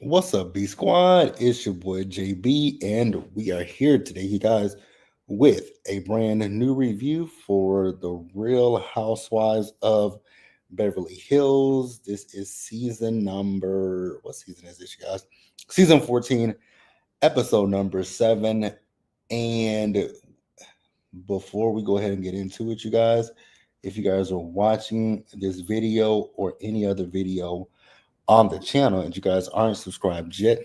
What's up, B Squad? It's your boy JB, and we are here today, you guys, with a brand new review for the Real Housewives of Beverly Hills. This is season number, what season is this, you guys? Season 14, episode number 7. And before we go ahead and get into it, you guys, if you guys are watching this video or any other video on the channel and you guys aren't subscribed yet,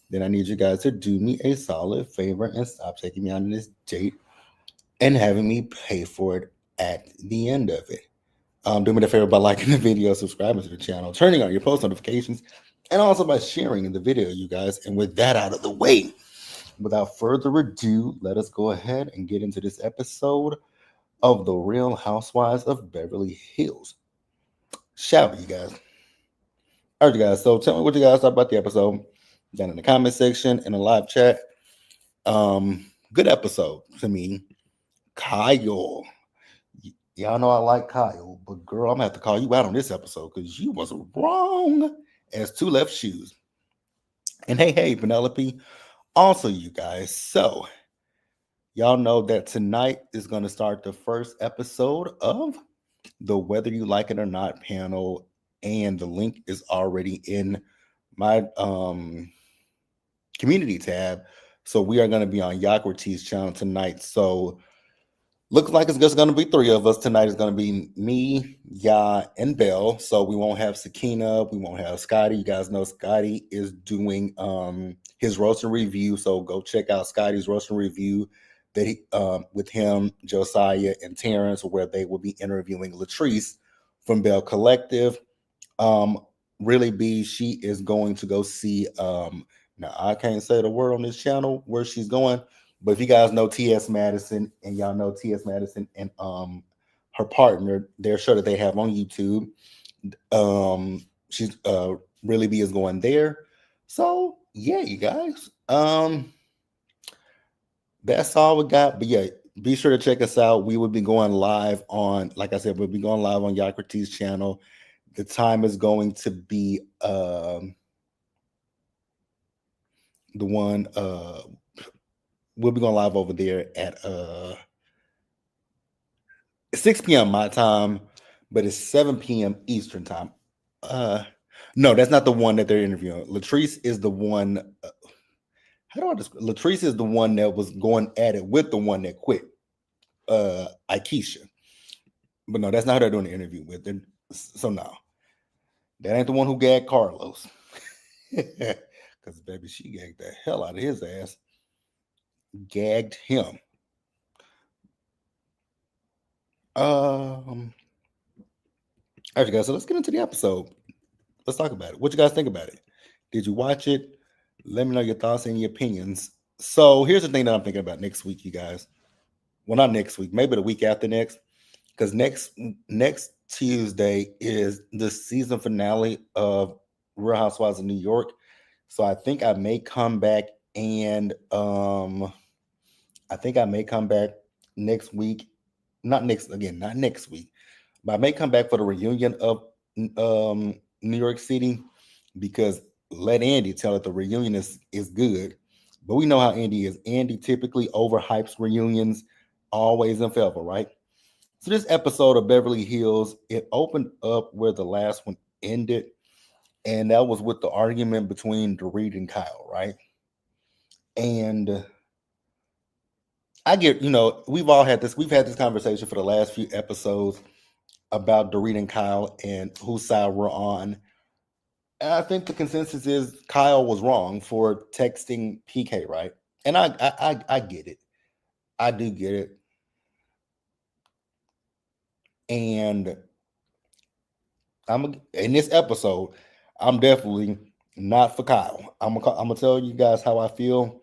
then I need you guys to do me a solid favor and stop taking me on this date and having me pay for it at the end of it. Do me the favor by liking the video, subscribing to the channel, turning on your post notifications, and also by sharing the video, you guys. And with that out of the way, without further ado, let us go ahead and get into this episode of The Real Housewives of Beverly Hills. Shall we, you guys? All right, you guys. So tell me what you guys thought about the episode down in the comment section in the live chat. Good episode to me. Kyle. Y'all know I like Kyle, but girl, I'm gonna have to call you out on this episode because you was wrong as two left shoes. And hey, Penelope. Also, you guys, so y'all know that tonight is going to start the first episode of the Whether You Like It or Not panel, and the link is already in my community tab. So we are going to be on Yaquart's channel tonight. So looks like it's just going to be 3 of us tonight. It's going to be me, Ya, and Belle. So we won't have Sakina. We won't have Scotty. You guys know Scotty is doing his roasting review. So go check out Scotty's roasting review that he, with him, Josiah, and Terrence, where they will be interviewing Latrice from Belle Collective. Really, B, she is going to go see. Now I can't say the word on this channel where she's going. But if you guys know T.S. Madison, and y'all know T.S. Madison and her partner, their show that they have on YouTube, she's Really B is going there. So yeah, you guys. That's all we got. But yeah, be sure to check us out. We will be going live on, like I said, we'll be going live on Yaquart's channel. The time is going to be the one we'll be going live over there at 6 p.m. my time, but it's 7 p.m. Eastern time. No, that's not the one that they're interviewing. Latrice is the one. How do I describe? Latrice is the one that was going at it with the one that quit, Aikisha. But no, that's not who they're doing the interview with. So no, that ain't the one who gagged Carlos. Because baby, she gagged the hell out of his ass. Gagged him. All right, guys. So let's get into the episode. Let's talk about it. What you guys think about it? Did you watch it? Let me know your thoughts and your opinions. So here's the thing that I'm thinking about next week, you guys. Well, not next week, maybe the week after next, because next Tuesday is the season finale of Real Housewives of New York. So I think I may come back and next week. Not next week, but I may come back for the reunion of New York City, because let Andy tell it the reunion is good. But we know how Andy is. Andy typically overhypes reunions, always in favor, right? So this episode of Beverly Hills, it opened up where the last one ended, and that was with the argument between Dorit and Kyle, right? And I get, we've had this conversation for the last few episodes about Dorit and Kyle and whose side we're on. And I think the consensus is Kyle was wrong for texting PK, right? And I get it. I do get it. And in this episode, I'm definitely not for Kyle. I'm gonna tell you guys how I feel.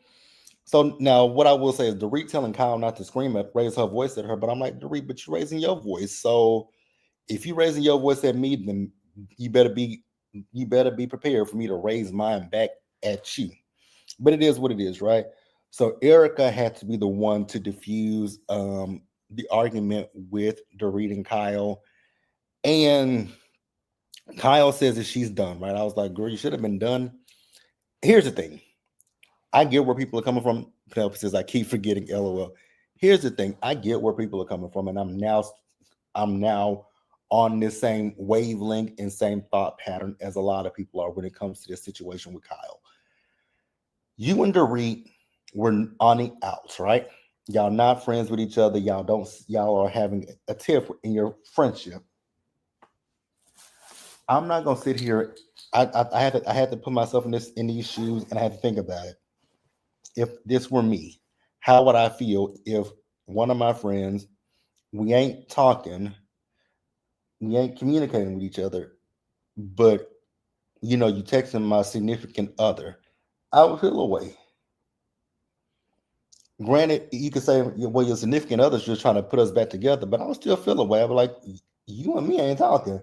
So now, what I will say is Dorit telling Kyle not to raise her voice at her, but I'm like, Dorit, but you're raising your voice. So if you're raising your voice at me, then you better be prepared for me to raise mine back at you. But it is what it is, right? So Erica had to be the one to diffuse the argument with Dorit and Kyle. And Kyle says that she's done, right? I was like, girl, you should have been done Here's the thing. I get where people are coming from. Penelope says I keep forgetting LOL. Here's the thing. I get where people are coming from, and I'm now on this same wavelength and same thought pattern as a lot of people are when it comes to this situation with Kyle. You and Dorit were on the outs, right? Y'all not friends with each other. Y'all are having a tiff in your friendship. I'm not gonna sit here. I had to put myself in these shoes, and I had to think about it. If this were me, how would I feel if one of my friends, we ain't talking, we ain't communicating with each other, but you texting my significant other, I would feel away. Granted, you could say, well, your significant other's just trying to put us back together, but I would still feel away. I'd be like, you and me ain't talking.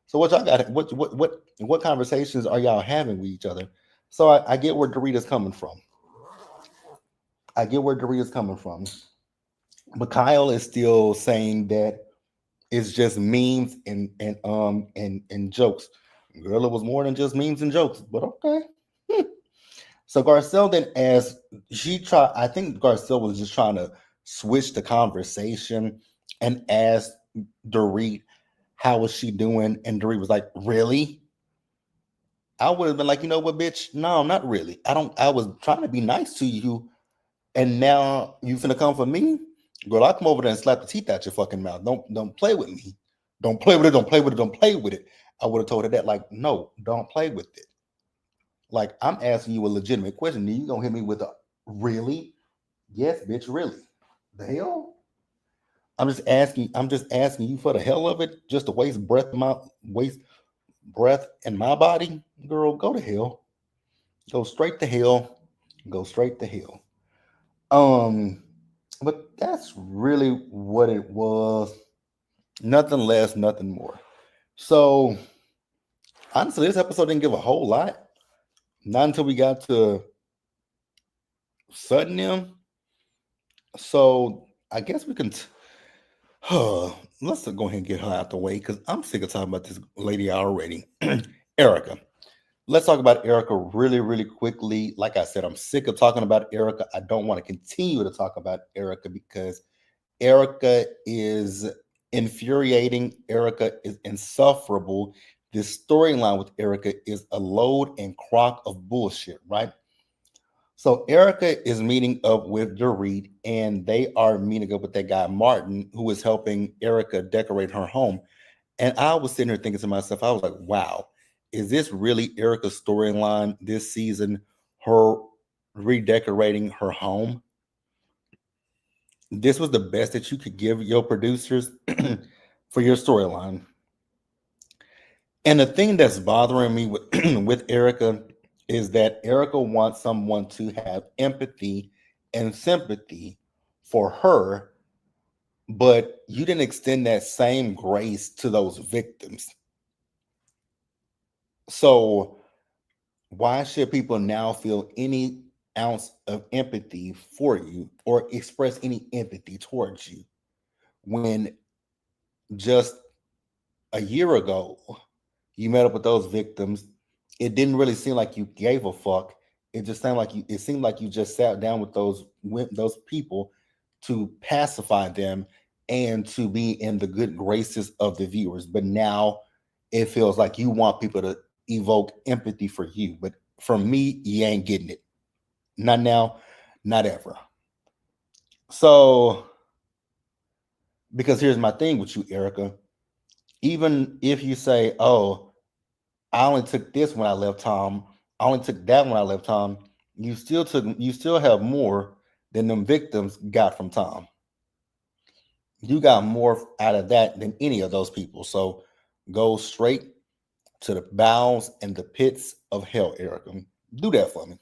So what y'all got? What conversations are y'all having with each other? So I get where Dorita's coming from. I get where Dorita's coming from. But Kyle is still saying that it's just memes and jokes. Girl, it was more than just memes and jokes, but okay. So Garcelle then asked, I think Garcelle was just trying to switch the conversation and ask Dorit how was she doing, and Dorit was like, really? I would have been like, you know what, bitch? No, not really. I was trying to be nice to you, and now you finna come for me? Girl, I'll come over there and slap the teeth out your fucking mouth. Don't play with me. Don't play with it, don't play with it, don't play with it. I would have told her that, like, no, don't play with it. Like, I'm asking you a legitimate question. Then you gonna hit me with a really? Yes, bitch, really. The hell? I'm just asking you for the hell of it, just to waste breath in my body. Girl, go to hell. Go straight to hell. Go straight to hell. Um, but that's really what it was. Nothing less, nothing more. So honestly, this episode didn't give a whole lot. Not until we got to Sutton them. So I guess we can. Let's go ahead and get her out the way because I'm sick of talking about this lady already. Erica. Let's talk about Erica really, really quickly. Like I said, I'm sick of talking about Erica. I don't want to continue to talk about Erica because Erica is infuriating. Erica is insufferable. This storyline with Erica is a load and crock of bullshit, right? So Erica is meeting up with Dorit, and they are meeting up with that guy Martin, who is helping Erica decorate her home. And I was sitting here thinking to myself, I was like, wow, is this really Erica's storyline this season? Her redecorating her home? This was the best that you could give your producers for your storyline. And the thing that's bothering me with, with Erica is that Erica wants someone to have empathy and sympathy for her, but you didn't extend that same grace to those victims. So why should people now feel any ounce of empathy for you or express any empathy towards you when just a year ago you met up with those victims? It didn't really seem like you gave a fuck. It seemed like you just sat down with those people to pacify them and to be in the good graces of the viewers. But now it feels like you want people to evoke empathy for you. But from me, you ain't getting it. Not now, not ever. So, because here's my thing with you, Erica. Even if you say, oh, I only took this when I left Tom, I only took that when I left Tom, you still have more than them victims got from Tom. You got more out of that than any of those people. So go straight to the bowels and the pits of hell, Erica. Do that for me.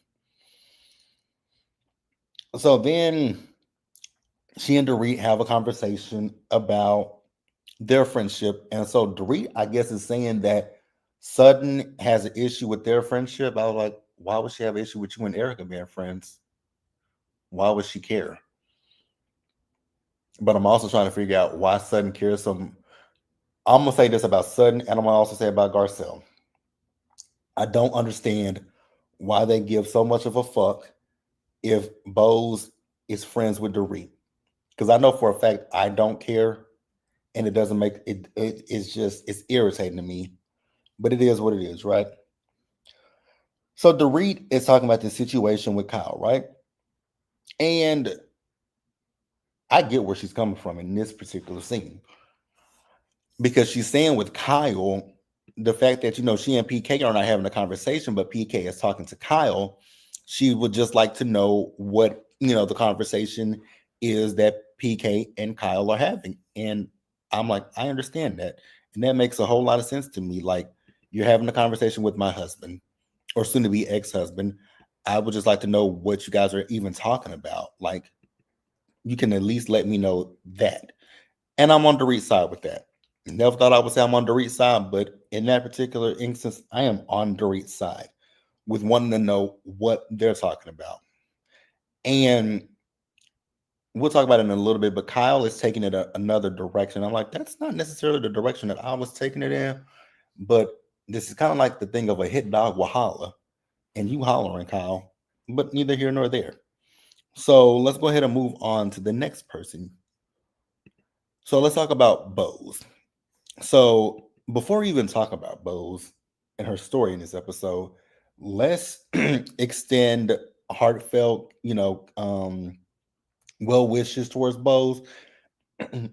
So then she and Dorit have a conversation about their friendship. And so Dorit, I guess, is saying that Sutton has an issue with their friendship. I was like, why would she have an issue with you and Erica being friends? Why would she care? But I'm also trying to figure out why Sutton cares so. I'm gonna say this about Sutton, and I'm gonna also say about Garcelle. I don't understand why they give so much of a fuck if Bose is friends with Dorit. Because I know for a fact I don't care, and it doesn't make it. It's just it's irritating to me, but it is what it is, right? So Dorit is talking about the situation with Kyle, right? And I get where she's coming from in this particular scene because she's saying with Kyle, the fact that she and PK are not having a conversation, but PK is talking to Kyle, she would just like to know what the conversation is that PK and Kyle are having. And I'm like, I understand that. And that makes a whole lot of sense to me. Like, you're having a conversation with my husband or soon to be ex-husband. I would just like to know what you guys are even talking about. Like, you can at least let me know that. And I'm on Dorit's side with that. Never thought I would say I'm on Dorit's side, but in that particular instance, I am on Dorit's side with wanting to know what they're talking about. And we'll talk about it in a little bit, but Kyle is taking it another direction. I'm like, that's not necessarily the direction that I was taking it in, but this is kind of like the thing of a hit dog will holler, and you hollering, Kyle, but neither here nor there. So let's go ahead and move on to the next person. So let's talk about Bose. So before we even talk about Bose and her story in this episode, let's extend heartfelt, well wishes towards Bose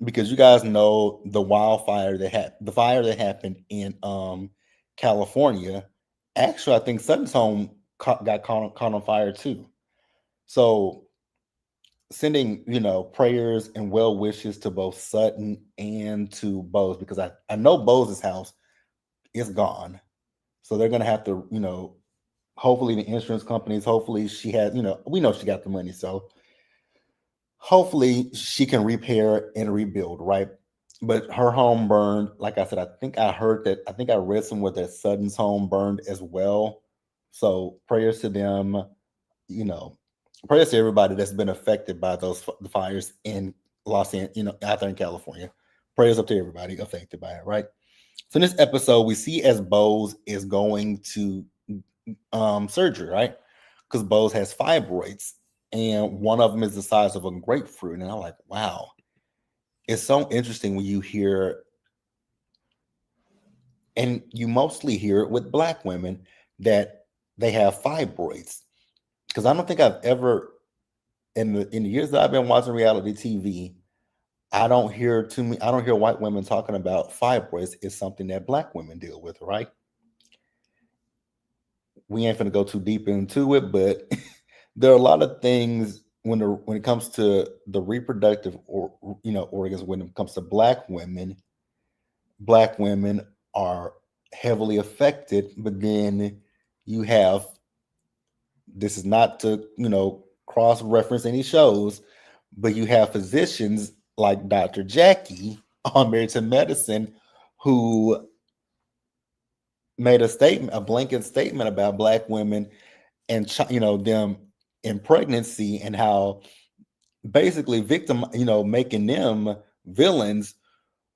because you guys know the fire that happened in California. Actually, I think Sutton's home got caught on fire too. So sending prayers and well wishes to both Sutton and to Bose because I know Bose's house is gone. So they're gonna have to, hopefully the insurance companies, hopefully she has, we know she got the money. So hopefully she can repair and rebuild, right? But her home burned. Like I said, I think I read somewhere that Sutton's home burned as well. So prayers to them, you know, prayers to everybody that's been affected by the fires in Los Angeles, out there in California. Prayers up to everybody affected by it, right? So in this episode, we see as Bose is going to surgery, right? Because Bose has fibroids, and one of them is the size of a grapefruit. And I'm like, wow, it's so interesting when you hear, and you mostly hear it with Black women that they have fibroids. Because I don't think I've ever, in the years that I've been watching reality TV, I don't hear white women talking about fibroids. It's something that Black women deal with, right? We ain't gonna go too deep into it, but there are a lot of things when it comes to the reproductive or organs. When it comes to Black women are heavily affected. But then you have, this is not to cross reference any shows, but you have physicians like Dr. Jackie on Married to Medicine who made a blanket statement about Black women and them in pregnancy, and how basically making them villains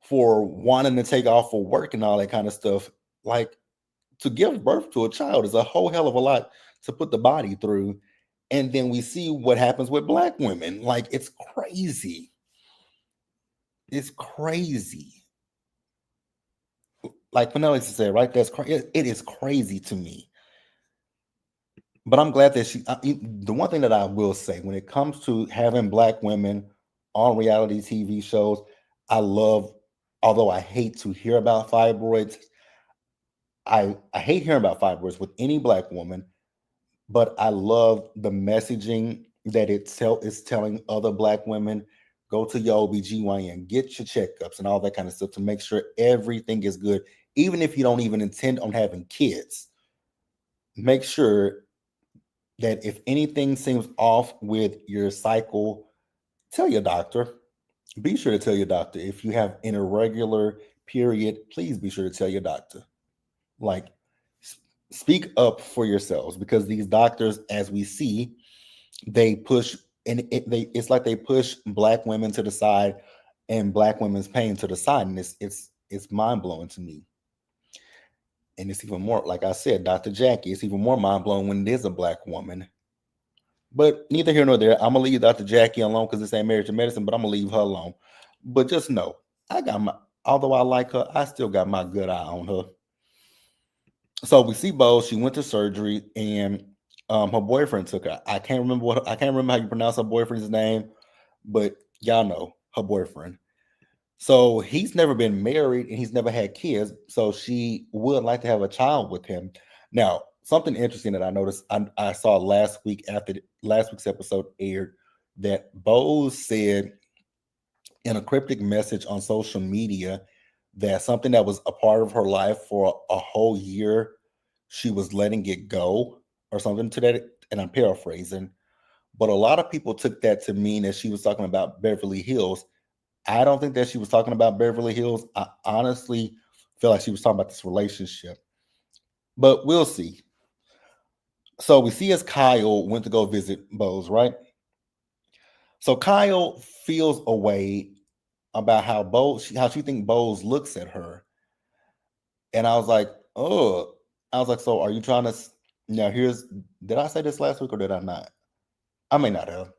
for wanting to take off for work and all that kind of stuff. Like, to give birth to a child is a whole hell of a lot to put the body through. And then we see what happens with Black women. Like, it's crazy. It's crazy. Like Penelope said, right? It is crazy to me. But I'm glad that the one thing that I will say when it comes to having Black women on reality TV shows, I love, although I hate to hear about fibroids, I hate hearing about fibroids with any Black woman, but I love the messaging that it's telling other Black women. Go to your OBGYN, get your checkups and all that kind of stuff to make sure everything is good. Even if you don't even intend on having kids, make sure that if anything seems off with your cycle, tell your doctor. Be sure to tell your doctor. If you have an irregular period, please be sure to tell your doctor. Like, speak up for yourselves, because these doctors, as we see, they push, and it's like they push Black women to the side and Black women's pain to the side, and it's mind blowing to me. And it's even more, like I said, Dr. Jackie, it's even more mind blowing when it is a black woman. But neither here nor there. I'm gonna leave Dr. Jackie alone because this ain't marriage and medicine, but I'm gonna leave her alone. But just know, I got my although I like her, I still got my good eye on her. So we see Bo, she went to surgery and her boyfriend took her. I can't remember how you pronounce her boyfriend's name, but y'all know her boyfriend. So he's never been married and he's never had kids. So she would like to have a child with him. Now, something interesting that I noticed, I saw last week after last week's episode aired that Bose said in a cryptic message on social media that something that was a part of her life for a whole year, she was letting it go or something to that. And I'm paraphrasing, but a lot of people took that to mean that she was talking about Beverly Hills. I don't think that she was talking about Beverly Hills. I honestly feel like she was talking about this relationship, but we'll see. So we see as Kyle went to go visit Bose, right? So Kyle feels a way about how she think Bose looks at her, and I was like, oh, I was like, so are you trying to? Now here's, did I say this last week or did I not? I may not have,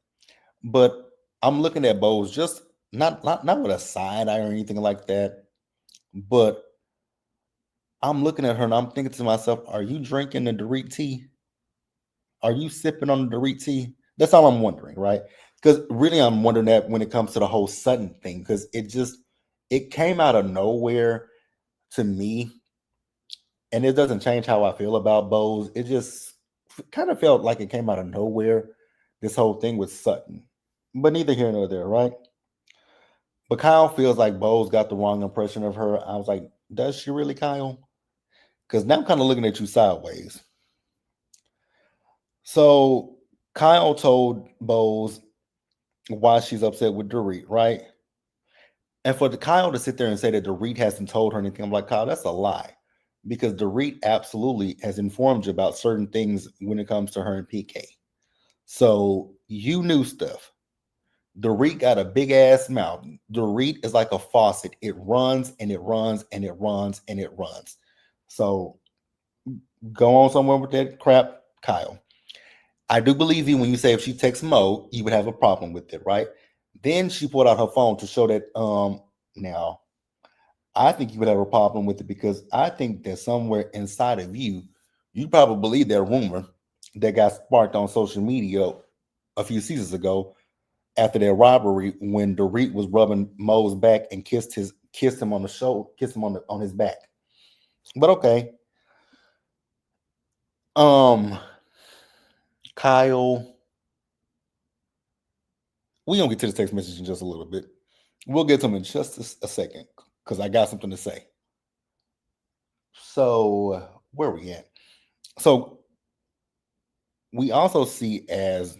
but I'm looking at Bose just not with a side eye or anything like that, but I'm looking at her and I'm thinking to myself, are you drinking the Dorit tea? Are you sipping on the Dorit tea? That's all I'm wondering, right? Because really, I'm wondering that when it comes to the whole Sutton thing, because it came out of nowhere to me, and it doesn't change how I feel about Bose. It just kind of felt like it came out of nowhere. This whole thing with Sutton, but neither here nor there, right? But Kyle feels like Bose got the wrong impression of her. I was like, does she really, Kyle? Because now I'm kind of looking at you sideways. So Kyle told Bose why she's upset with Dorit, right? And for the Kyle to sit there and say that Dorit hasn't told her anything, I'm like, Kyle, that's a lie. Because Dorit absolutely has informed you about certain things when it comes to her and PK. So you knew stuff. Dorit got a big ass mouth. Dorit is like a faucet. It runs and it runs and it runs and it runs. So go on somewhere with that crap, Kyle. I do believe you when you say if she texts Mo, you would have a problem with it, right? Then she pulled out her phone to show that now I think you would have a problem with it because I think that somewhere inside of you, you probably believe that rumor that got sparked on social media a few seasons ago after their robbery when Dorit was rubbing Mo's back and kissed him on the shoulder, kissed him on his back. But okay. Um Kyle, we gonna get to the text message in just a little bit. We'll get to them in just a second because I got something to say. So where are we at? So we also see as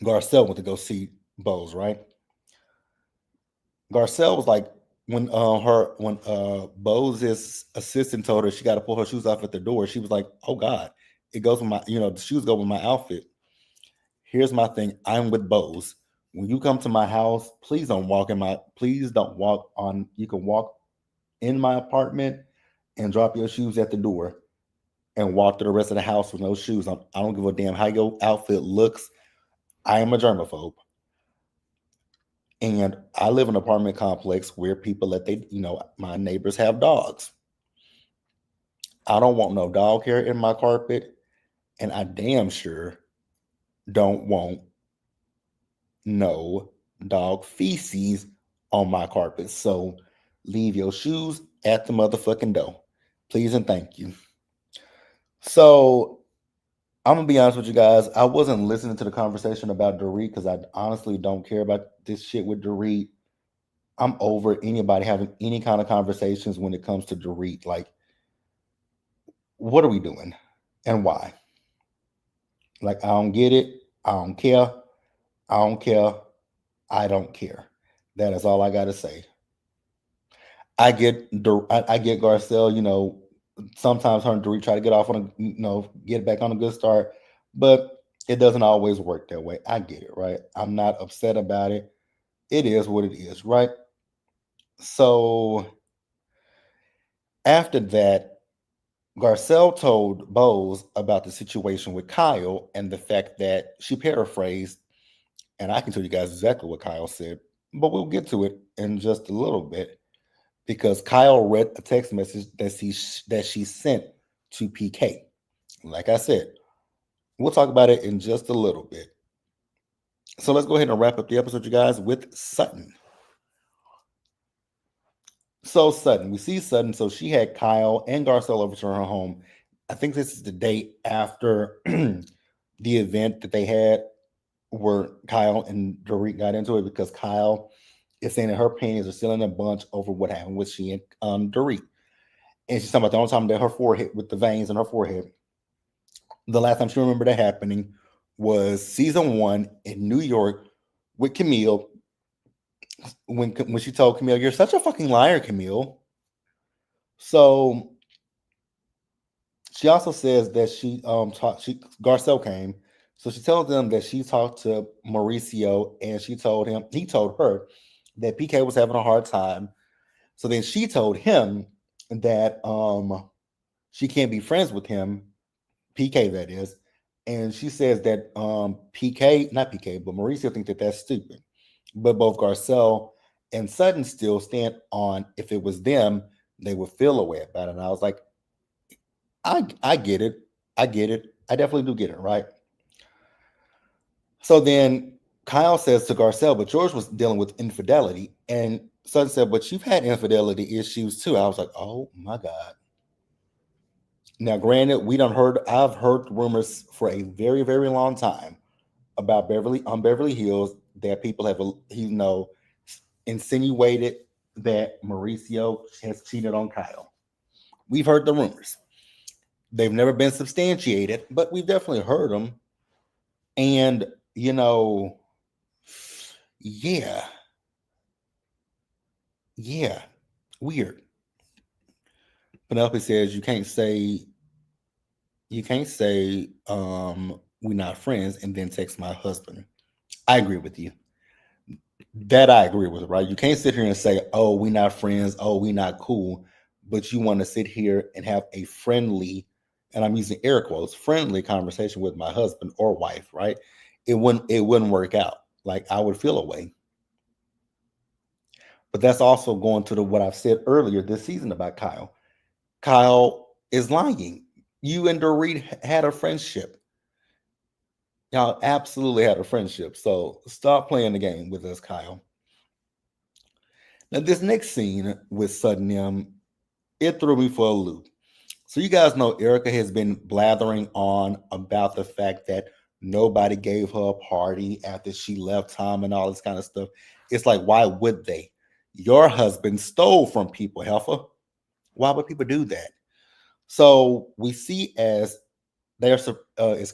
Garcelle went to go see Bose, right? Garcelle was like when Bose's assistant told her she got to pull her shoes off at the door, she was like, "Oh God, it goes with my the shoes go with my outfit." Here's my thing: I'm with Bose. When you come to my house, please don't walk on. You can walk in my apartment and drop your shoes at the door and walk to the rest of the house with no shoes on. I don't give a damn how your outfit looks. I am a germaphobe. And I live in an apartment complex where people my neighbors have dogs. I don't want no dog hair in my carpet, and I damn sure don't want no dog feces on my carpet. So leave your shoes at the motherfucking door. Please and thank you. So I'm gonna be honest with you guys. I wasn't listening to the conversation about Dorit because I honestly don't care about this shit with Dorit. I'm over anybody having any kind of conversations when it comes to Dorit. Like, what are we doing and why? Like, I don't get it. I don't care. I don't care. I don't care. That is all I got to say. I get Garcelle. Sometimes her and Dorit try to get off on get back on a good start, but it doesn't always work that way. I get it, right? I'm not upset about it. It is what it is, right? So after that, Garcelle told Bose about the situation with Kyle and the fact that she paraphrased, and I can tell you guys exactly what Kyle said, but we'll get to it in just a little bit because Kyle read a text message that she sent to PK. Like I said, we'll talk about it in just a little bit. So let's go ahead and wrap up the episode, you guys, with Sutton. So Sutton, we see Sutton. So she had Kyle and Garcelle over to her home. I think this is the day after the event that they had where Kyle and Dorit got into it because Kyle is saying that her panties are still in a bunch over what happened with she and Dorit. And she's talking about the only time that her forehead, with the veins in her forehead, the last time she remembered that happening was season 1 in New York with Camille. When she told Camille, "You're such a fucking liar, Camille." So she also says that Garcelle came. So she tells them that she talked to Mauricio and he told her that PK was having a hard time. So then she told him that she can't be friends with him, PK that is. And she says that PK, not PK, but Mauricio thinks that that's stupid. But both Garcelle and Sutton still stand on if it was them, they would feel a way about it. And I was like, I get it. I get it. I definitely do get it, right? So then Kyle says to Garcelle, but George was dealing with infidelity. And Sutton said, but you've had infidelity issues too. I was like, oh my God. Now, granted, I've heard rumors for a very, very long time about Beverly Hills that people have, insinuated that Mauricio has cheated on Kyle. We've heard the rumors. They've never been substantiated, but we've definitely heard them. And, yeah, yeah, weird. Penelope says we're not friends and then text my husband. I agree with you. That I agree with, right? You can't sit here and say, oh, we're not friends, oh, we're not cool, but you want to sit here and have a friendly, and I'm using air quotes, friendly conversation with my husband or wife, right? It wouldn't work out. Like I would feel away. But that's also going to what I've said earlier this season about Kyle. Kyle is lying. You and Dorit had a friendship. Y'all absolutely had a friendship. So stop playing the game with us, Kyle. Now, this next scene with Sutton it threw me for a loop. So you guys know Erica has been blathering on about the fact that nobody gave her a party after she left Tom and all this kind of stuff. It's like, why would they? Your husband stole from people, Helfer. Why would people do that? So we see as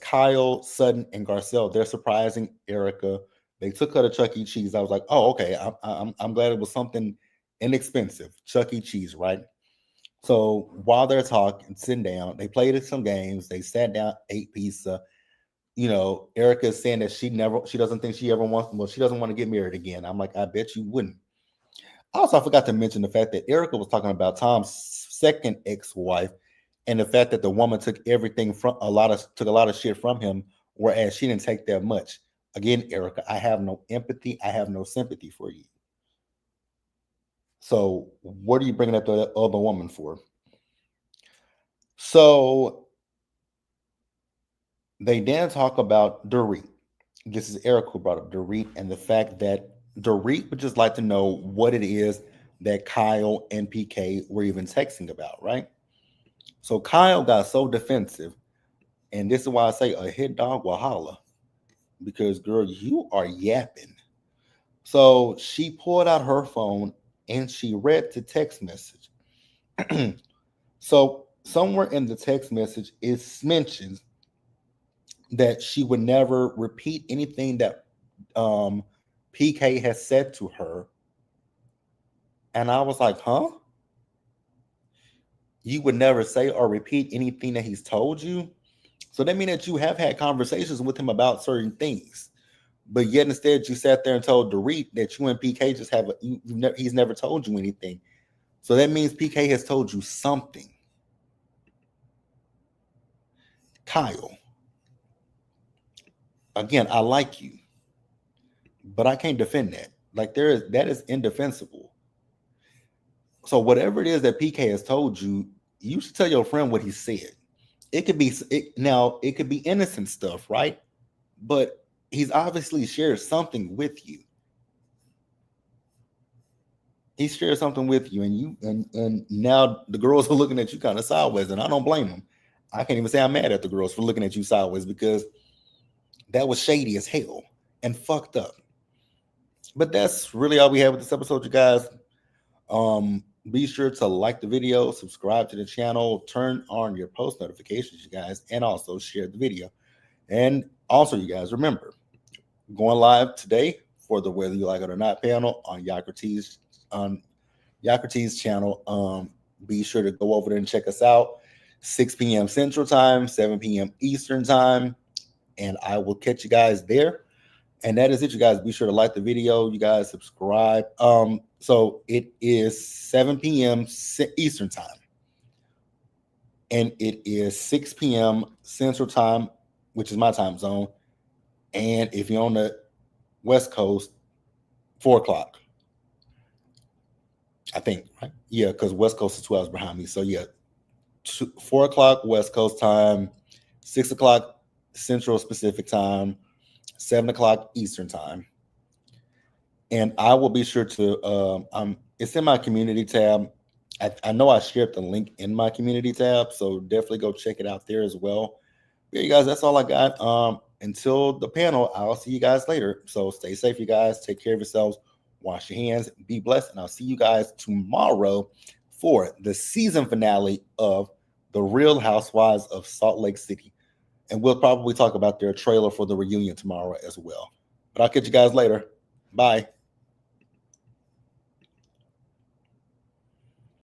Kyle, Sutton, and Garcelle, they're surprising Erica. They took her to Chuck E. Cheese. I was like, oh, okay. I'm glad it was something inexpensive. Chuck E. Cheese, right? So while they're talking, sitting down, they played some games. They sat down, ate pizza. Erica is saying that she doesn't think she ever wants, well, she doesn't want to get married again. I'm like, I bet you wouldn't. Also, I forgot to mention the fact that Erica was talking about Tom's second ex-wife and the fact that the woman took everything took a lot of shit from him, whereas she didn't take that much. Again, Erica, I have no empathy. I have no sympathy for you. So what are you bringing up the other woman for? So they then talk about Dorit. This is Eric who brought up Dorit and the fact that Dorit would just like to know what it is that Kyle and PK were even texting about, right? So Kyle got so defensive, and this is why I say a hit dog will holler because, girl, you are yapping. So she pulled out her phone and she read the text message. So somewhere in the text message is mentions that she would never repeat anything that PK has said to her. And I was like, huh? You would never say or repeat anything that he's told you? So that means that you have had conversations with him about certain things. But yet instead you sat there and told Dorit that you and PK just he's never told you anything. So that means PK has told you something. Kyle, again, I like you, but I can't defend that. Like that is indefensible. So whatever it is that PK has told you, you should tell your friend what he said. It could be now. It could be innocent stuff, right? But he's obviously shared something with you. He shared something with you, and and now the girls are looking at you kind of sideways, and I don't blame them. I can't even say I'm mad at the girls for looking at you sideways because that was shady as hell and fucked up. But that's really all we have with this episode, you guys. Be sure to like the video, subscribe to the channel, turn on your post notifications, you guys, and also share the video. And also, you guys, remember, going live today for the Whether You Like It or Not panel on Yakert's channel. Be sure to go over there and check us out. 6 p.m. Central Time, 7 p.m. Eastern Time, and I will catch you guys there. And that is it, you guys. Be sure to like the video. You guys subscribe. So it is 7 p.m. Eastern Time, and it is 6 p.m. Central Time, which is my time zone. And if you're on the West Coast, 4 o'clock. I think, right? Yeah, because West Coast is 2 hours behind me. So yeah, 4 o'clock West Coast time, 6 o'clock Central Pacific time, 7 o'clock Eastern time. And I will be sure to, it's in my community tab. I know I shared the link in my community tab, so definitely go check it out there as well. Yeah, you guys, that's all I got. Until the panel, I'll see you guys later. So stay safe, you guys. Take care of yourselves. Wash your hands. Be blessed. And I'll see you guys tomorrow for the season finale of The Real Housewives of Salt Lake City. And we'll probably talk about their trailer for the reunion tomorrow as well. But I'll catch you guys later. Bye.